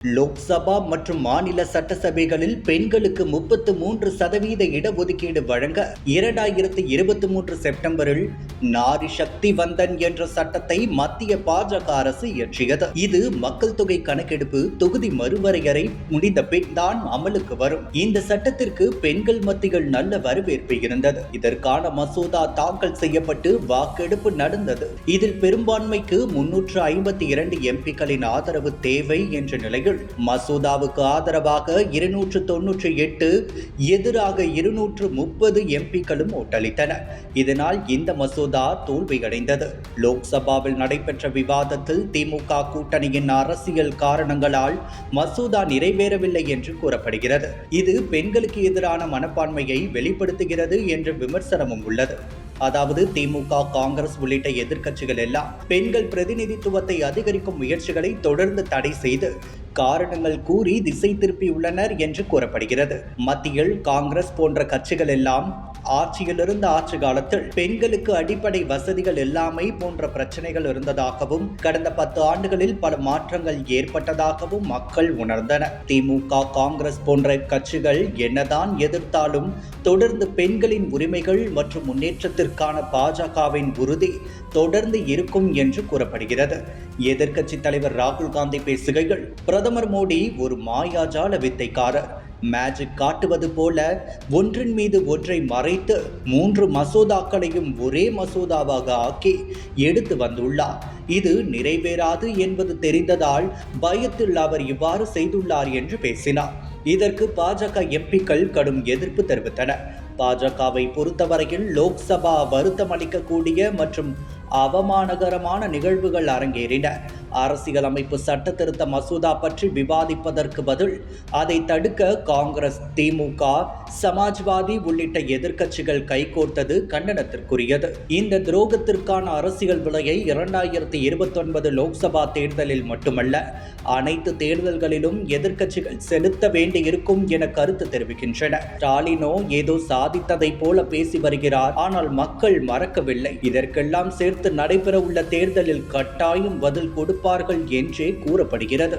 லோக்சபா மற்றும் மாநில சட்டசபைகளில் பெண்களுக்கு 33% இடஒதுக்கீடு வழங்க 2023 செப்டம்பரில் நாரி சக்தி வந்தன் என்ற சட்டத்தை மத்திய பாஜக அரசு இயற்றியது. இது மக்கள் தொகை கணக்கெடுப்பு தொகுதி மறுவரையறை முடிந்த பின் தான் அமலுக்கு வரும். இந்த சட்டத்திற்கு பெண்கள் மத்தியில் நல்ல வரவேற்பு இருந்தது. இதற்கான மசோதா தாக்கல் செய்யப்பட்டு வாக்கெடுப்பு நடந்தது. இதில் பெரும்பான்மைக்கு 352 எம்பிக்களின் ஆதரவு தேவை என்ற நிலையில் மசோதாவுக்கு ஆதரவாக 298, எதிராக 230 எம்பிக்களும் ஓட்டளித்தனர். இதனால் இந்த மசோதா தோல்வியடைந்தது. லோக்சபாவில் நடைபெற்ற விவாதத்தில் திமுக கூட்டணியின் அரசியல் காரணங்களால் மசோதா நிறைவேறவில்லை என்று கூறப்படுகிறது. இது பெண்களுக்கு எதிரான மனப்பான்மையை வெளிப்படுத்துகிறது என்ற விமர்சனமும் உள்ளது. அதாவது திமுக, காங்கிரஸ் உள்ளிட்ட எதிர்க்கட்சிகள் எல்லாம் பெண்கள் பிரதிநிதித்துவத்தை அதிகரிக்கும் முயற்சிகளை தொடர்ந்து தடை செய்து காரணங்கள் கூறி திசை திருப்பியுள்ளனர் என்று கூறப்படுகிறது. மத்தியில் காங்கிரஸ் போன்ற கட்சிகள் எல்லாம் ஆட்சியிலிருந்த ஆட்சி காலத்தில் பெண்களுக்கு அடிப்படை வசதிகள் எல்லாமே போன்ற பிரச்சனைகள் இருந்ததாகவும் கடந்த 10 ஆண்டுகளில் பல மாற்றங்கள் ஏற்பட்டதாகவும் மக்கள் உணர்ந்தனர். திமுக, காங்கிரஸ் போன்ற கட்சிகள் என்னதான் எதிர்த்தாலும் தொடர்ந்து பெண்களின் உரிமைகள் மற்றும் முன்னேற்றத்திற்கான பாஜகவின் உறுதி தொடர்ந்து இருக்கும் என்று கூறப்படுகிறது. எதிர்க்கட்சி தலைவர் ராகுல் காந்தி பேசுகையில், பிரதமர் மோடி ஒரு மாயாஜால வித்தைக்காரர். மேஜிக் காட்டுவது போல ஒன்றின் மீது ஒன்றை மறைத்து 3 மசோதாக்களையும் ஒரே மசோதாவாக ஆக்கி எடுத்து வந்துள்ளார். இது நிறைவேறாது என்பது தெரிந்ததால் பயத்தில் அவர் இவ்வாறு செய்துள்ளார் என்று பேசினார். இதற்கு பாஜக எம்பிக்கள் கடும் எதிர்ப்பு தெரிவித்தனர். பாஜகவை பொறுத்தவரையில் லோக்சபா வருத்தம் அளிக்கக்கூடிய மற்றும் அவமானகரமான நிகழ்வுகள் அரங்கேறின. அரசியலமைப்பு சட்ட திருத்த மசோதா பற்றி விவாதிப்பதற்கு பதில் அதை தடுக்க காங்கிரஸ், திமுக, சமாஜ்வாதி உள்ளிட்ட எதிர்க்கட்சிகள் கைகோர்த்தது கண்டனத்திற்குரியது. இந்த துரோகத்திற்கான அரசியல் விலையை 2029 லோக்சபா தேர்தலில் மட்டுமல்ல, அனைத்து தேர்தல்களிலும் எதிர்க்கட்சிகள் செலுத்த வேண்டியிருக்கும் என கருத்து தெரிவிக்கின்றன. ஸ்டாலினோ ஏதோ சாதித்ததை போல பேசி வருகிறார். ஆனால் மக்கள் மறக்கவில்லை. இதற்கெல்லாம் சேர்த்து நடைபெற உள்ள தேர்தலில் கட்டாயம் பதில் கொடுப்பார்கள் என்றே கூறப்படுகிறது.